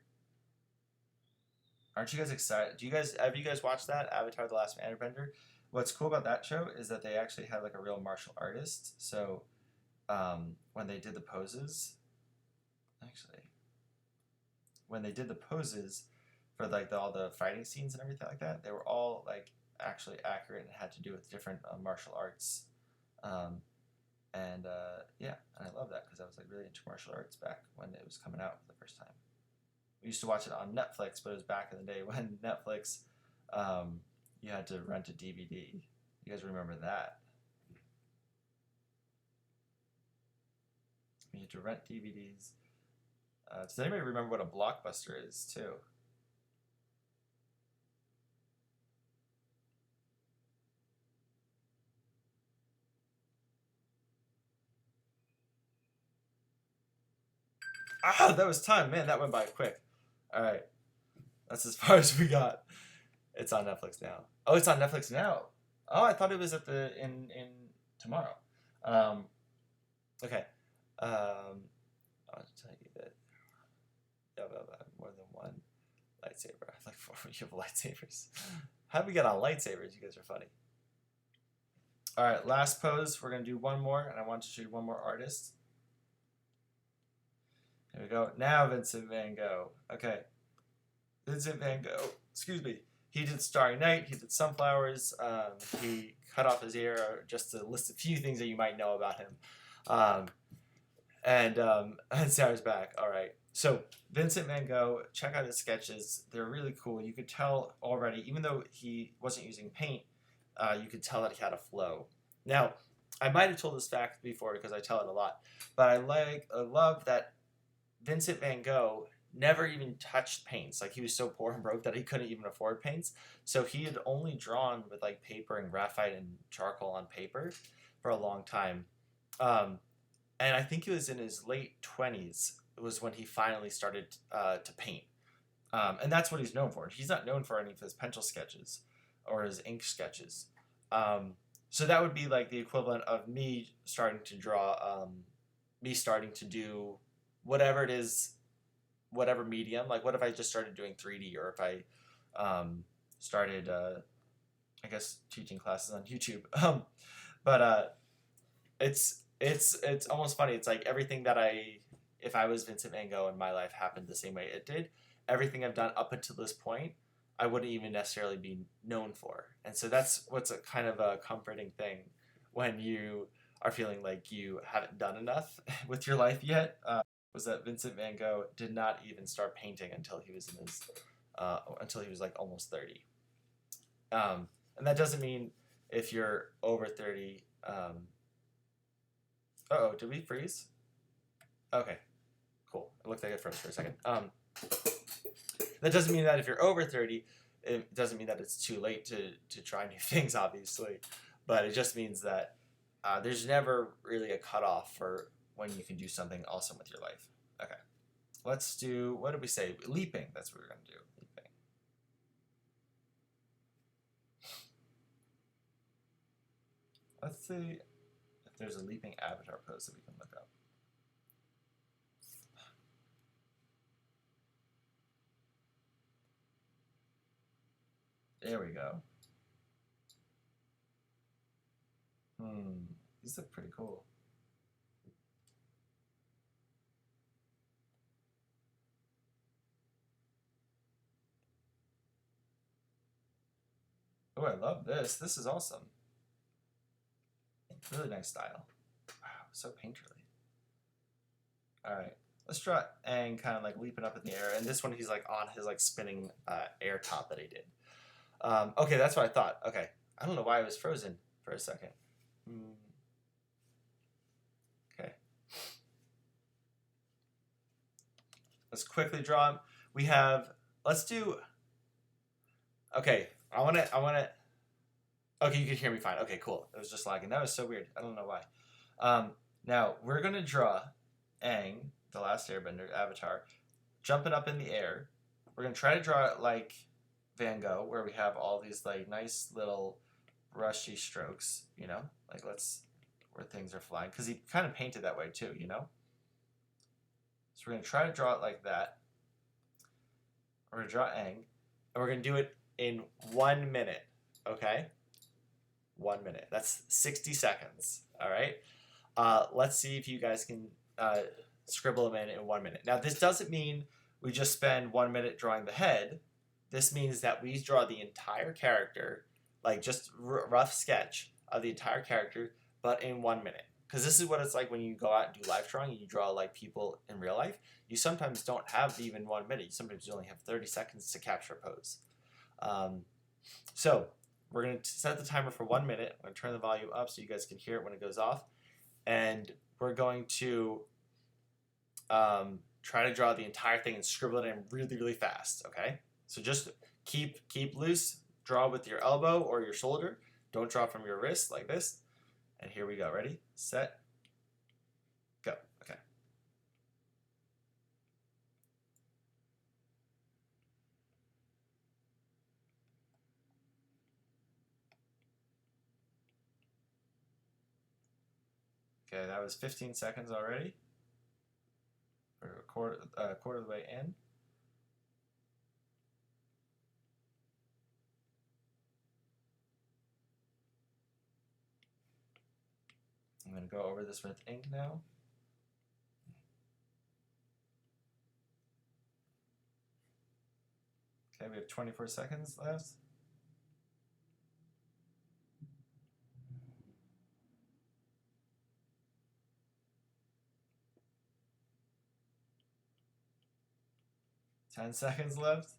Aren't you guys excited? Have you guys watched that Avatar: The Last Airbender? What's cool about that show is that they actually have like a real martial artist. So when they did the poses, for like all the fighting scenes and everything like that, they were all like actually accurate and had to do with different martial arts. Yeah, and I love that because I was like really into martial arts back when it was coming out for the first time. We used to watch it on Netflix, but it was back in the day when Netflix, you had to rent a DVD. You guys remember that? You had to rent DVDs. Does anybody remember what a Blockbuster is, too? Ah, that was time. Man, that went by quick. All right. That's as far as we got. It's on Netflix now. Oh, it's on Netflix now. Oh, I thought it was at the in tomorrow. Okay. I'll tell you that you have more than one lightsaber. I like 4 you have lightsabers. How do we get on lightsabers? You guys are funny. All right, last pose. We're gonna do one more, and I want to show you one more artist. Here we go. Now Vincent Van Gogh. Okay. Vincent Van Gogh. Excuse me. He did Starry Night. He did Sunflowers. He cut off his ear, just to list a few things that you might know about him. And Sarah's back. All right. So Vincent Van Gogh, check out his sketches. They're really cool. You could tell already, even though he wasn't using paint, you could tell that he had a flow. Now, I might have told this fact before because I tell it a lot, but I love that Vincent Van Gogh never even touched paints. Like, he was so poor and broke that he couldn't even afford paints. So he had only drawn with like paper and graphite and charcoal on paper for a long time. And I think he was in his late 20s was when he finally started to paint. And that's what he's known for. He's not known for any of his pencil sketches or his ink sketches. So that would be like the equivalent of me starting to draw, me starting to do whatever it is, whatever medium. Like, what if I just started doing 3D, or if I started, I guess, teaching classes on YouTube. But it's almost funny. It's like everything that if I was Vincent Van Gogh and my life happened the same way it did, everything I've done up until this point, I wouldn't even necessarily be known for. And so that's what's a kind of a comforting thing when you are feeling like you haven't done enough with your life yet. Was that Vincent Van Gogh did not even start painting until he was like almost 30. And that doesn't mean if you're over 30. Uh-oh, did we freeze? Okay, cool. It looked like it froze for a second. That doesn't mean that if you're over 30, it doesn't mean that it's too late to try new things, obviously. But it just means that there's never really a cutoff for when you can do something awesome with your life. Okay, let's do, what did we say? Leaping, that's what we're going to do. Leaping. Let's see if there's a leaping avatar pose that we can look up. There we go. These look pretty cool. I love this. This is awesome. Really nice style. Wow, so painterly. Alright. Let's draw Aang kind of like leaping up in the air. And this one he's like on his like spinning air top that he did. Okay, that's what I thought. Okay. I don't know why it was frozen for a second. Okay. Let's quickly draw him. We have, let's do, okay, I want to, okay, you can hear me fine. Okay, cool. It was just lagging. That was so weird. I don't know why. Now, we're going to draw Aang, the Last Airbender avatar, jumping up in the air. We're going to try to draw it like Van Gogh, where we have all these like nice little brushy strokes, you know, like where things are flying, because he kind of painted that way too, you know. So we're going to try to draw it like that. We're going to draw Aang, and we're going to do it in 1 minute, okay? 1 minute. That's 60 seconds, all right? Let's see if you guys can scribble them in 1 minute. Now, this doesn't mean we just spend 1 minute drawing the head. This means that we draw the entire character, like just rough sketch of the entire character, but in 1 minute. Because this is what it's like when you go out and do live drawing and you draw like people in real life. You sometimes don't have even 1 minute. Sometimes you only have 30 seconds to capture a pose. So we're going to set the timer for 1 minute. I'm going to turn the volume up so you guys can hear it when it goes off. And we're going to try to draw the entire thing and scribble it in really, really fast, okay? So just keep loose. Draw with your elbow or your shoulder. Don't draw from your wrist like this. And here we go. Ready, set, go. Okay. Okay, that was 15 seconds already. We're a quarter of the way in. I'm going to go over this with ink now. Okay, we have 24 seconds left. Ten seconds left.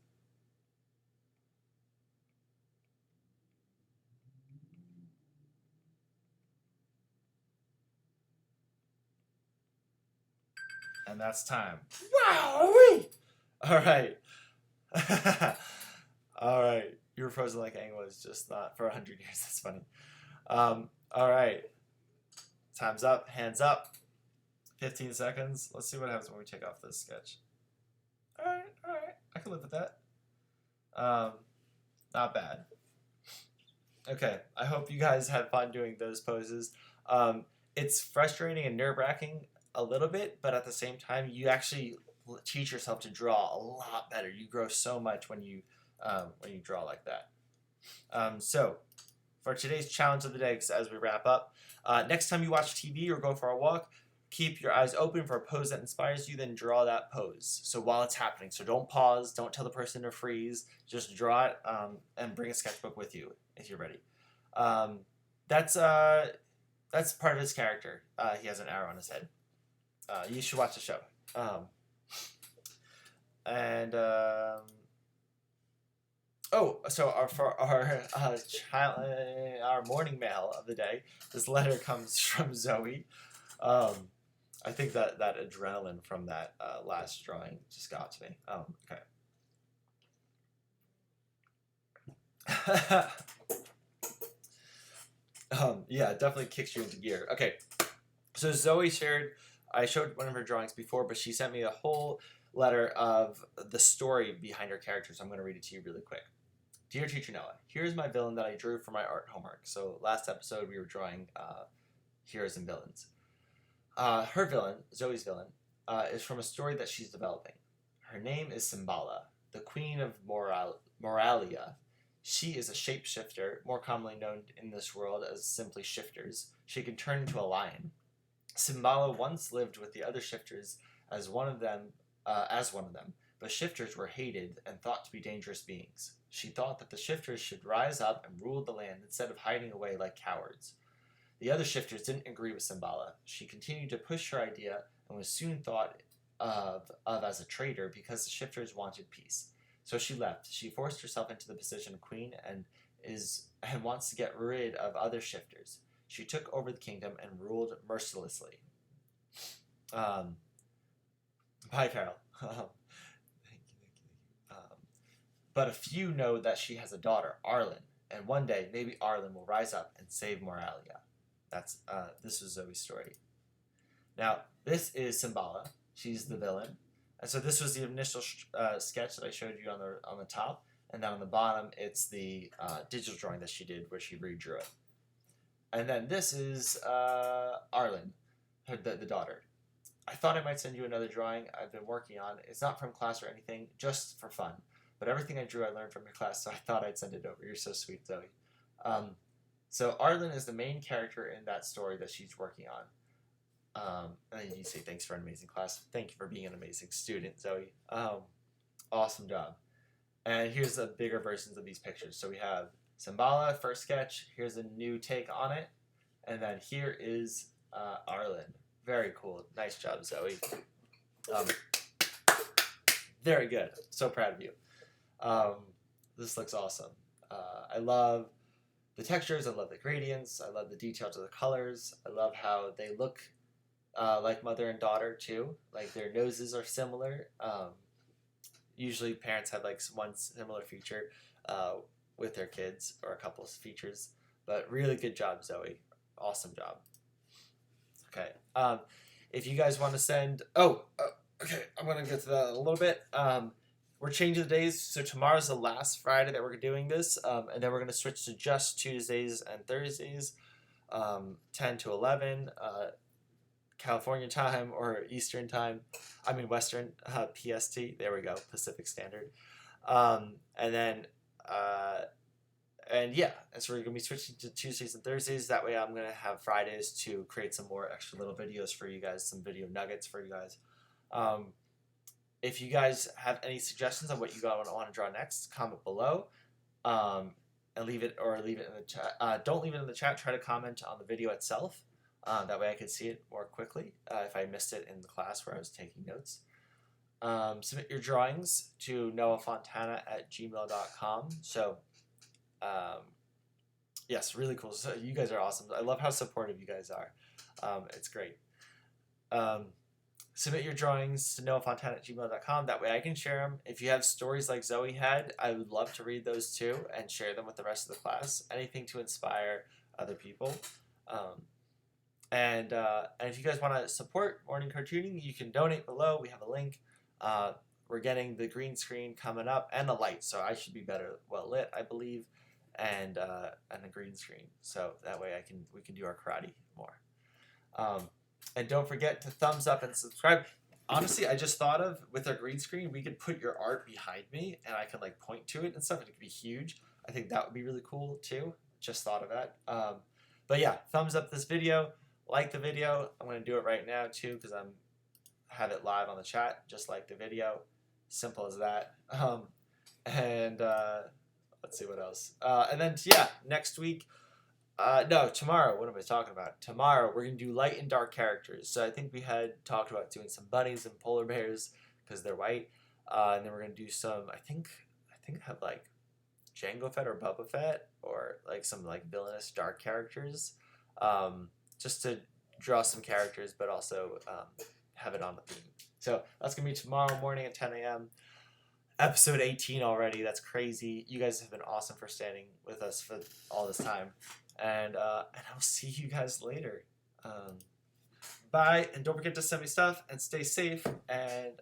And that's time. Wow! All right. All right. You were frozen like Aang was, just not for 100 years. That's funny. All right. Time's up. Hands up. 15 seconds. Let's see what happens when we take off this sketch. All right. All right. I can live with that. Not bad. Okay. I hope you guys had fun doing those poses. It's frustrating and nerve-wracking a little bit, but at the same time, you actually teach yourself to draw a lot better. You grow so much when you draw like that. So for today's challenge of the day, as we wrap up, next time you watch TV or go for a walk, keep your eyes open for a pose that inspires you, then draw that pose. So while it's happening, so don't pause, don't tell the person to freeze, just draw it and bring a sketchbook with you if you're ready. That's part of his character. He has an arrow on his head. You should watch the show. So for our morning mail of the day, this letter comes from Zoe. I think that adrenaline from that last drawing just got to me. Okay. Yeah, it definitely kicks you into gear. Okay, so Zoe I showed one of her drawings before, but she sent me a whole letter of the story behind her characters. I'm going to read it to you really quick. Dear Teacher Noah, here's my villain that I drew for my art homework. So last episode we were drawing heroes and villains. Her villain, Zoe's villain, is from a story that she's developing. Her name is Simbala, the Queen of Moralia. She is a shapeshifter, more commonly known in this world as simply shifters. She can turn into a lion. Simbala once lived with the other shifters as one of them, but shifters were hated and thought to be dangerous beings. She thought that the shifters should rise up and rule the land instead of hiding away like cowards. The other shifters didn't agree with Simbala. She continued to push her idea and was soon thought of as a traitor because the shifters wanted peace. So she left. She forced herself into the position of queen and wants to get rid of other shifters. She took over the kingdom and ruled mercilessly. Bye, Carol. Thank you. But a few know that she has a daughter, Arlen, and one day maybe Arlen will rise up and save Moralia. This was Zoe's story. Now, this is Simbala. She's the villain. And so this was the initial sketch that I showed you on the top. And then on the bottom, it's the digital drawing that she did where she redrew it. And then this is Arlen, the daughter. I thought I might send you another drawing I've been working on. It's not from class or anything, just for fun. But everything I drew I learned from your class, so I thought I'd send it over. You're so sweet, Zoe. So Arlen is the main character in that story that she's working on. And then you say, thanks for an amazing class. Thank you for being an amazing student, Zoe. Awesome job. And here's the bigger versions of these pictures. So we have Simbala, first sketch. Here's a new take on it. And then here is Arlen. Very cool. Nice job, Zoe. Very good. So proud of you. This looks awesome. I love the textures. I love the gradients. I love the details of the colors. I love how they look like mother and daughter too. Like their noses are similar. Usually parents have like one similar feature with their kids, or a couple of features. But really good job, Zoe. Awesome job. Okay. If you guys want to send... okay. I'm going to get to that in a little bit. We're changing the days. So tomorrow's the last Friday that we're doing this. And then we're going to switch to just Tuesdays and Thursdays, 10 to 11, California time or Eastern time. I mean Western, PST. There we go, Pacific Standard. And yeah, so we're going to be switching to Tuesdays and Thursdays. That way I'm going to have Fridays to create some more extra little videos for you guys, some video nuggets for you guys. If you guys have any suggestions on what you guys want to draw next, comment below. And leave it in the chat. Don't leave it in the chat. Try to comment on the video itself. That way I can see it more quickly if I missed it in the class where I was taking notes. Submit your drawings to noahfontana@gmail.com. So, yes, really cool. So you guys are awesome. I love how supportive you guys are. It's great. Submit your drawings to noahfontana@gmail.com. That way I can share them. If you have stories like Zoe had, I would love to read those too and share them with the rest of the class. Anything to inspire other people. And if you guys want to support morning cartooning, you can donate below. We have a link. We're getting the green screen coming up and the light, so I should be well lit, I believe, and a green screen. So that way we can do our karate more. And don't forget to thumbs up and subscribe. Honestly, I just thought of, with our green screen, we could put your art behind me and I can like point to it and stuff, and it could be huge. I think that would be really cool too. Just thought of that. But yeah, thumbs up this video. Like the video. I'm going to do it right now too because I have it live on the chat. Just like the video. Simple as that. Let's see what else. And then, yeah, next week. No, tomorrow. What am I talking about? Tomorrow we're going to do light and dark characters. So I think we had talked about doing some bunnies and polar bears because they're white. And then we're going to do some, I think have like Jango Fett or Boba Fett or like some like villainous dark characters. Just to draw some characters, but also have it on the theme. So that's going to be tomorrow morning at 10 a.m. Episode 18 already. That's crazy. You guys have been awesome for standing with us for all this time. And I'll see you guys later. Bye. And don't forget to send me stuff and stay safe. And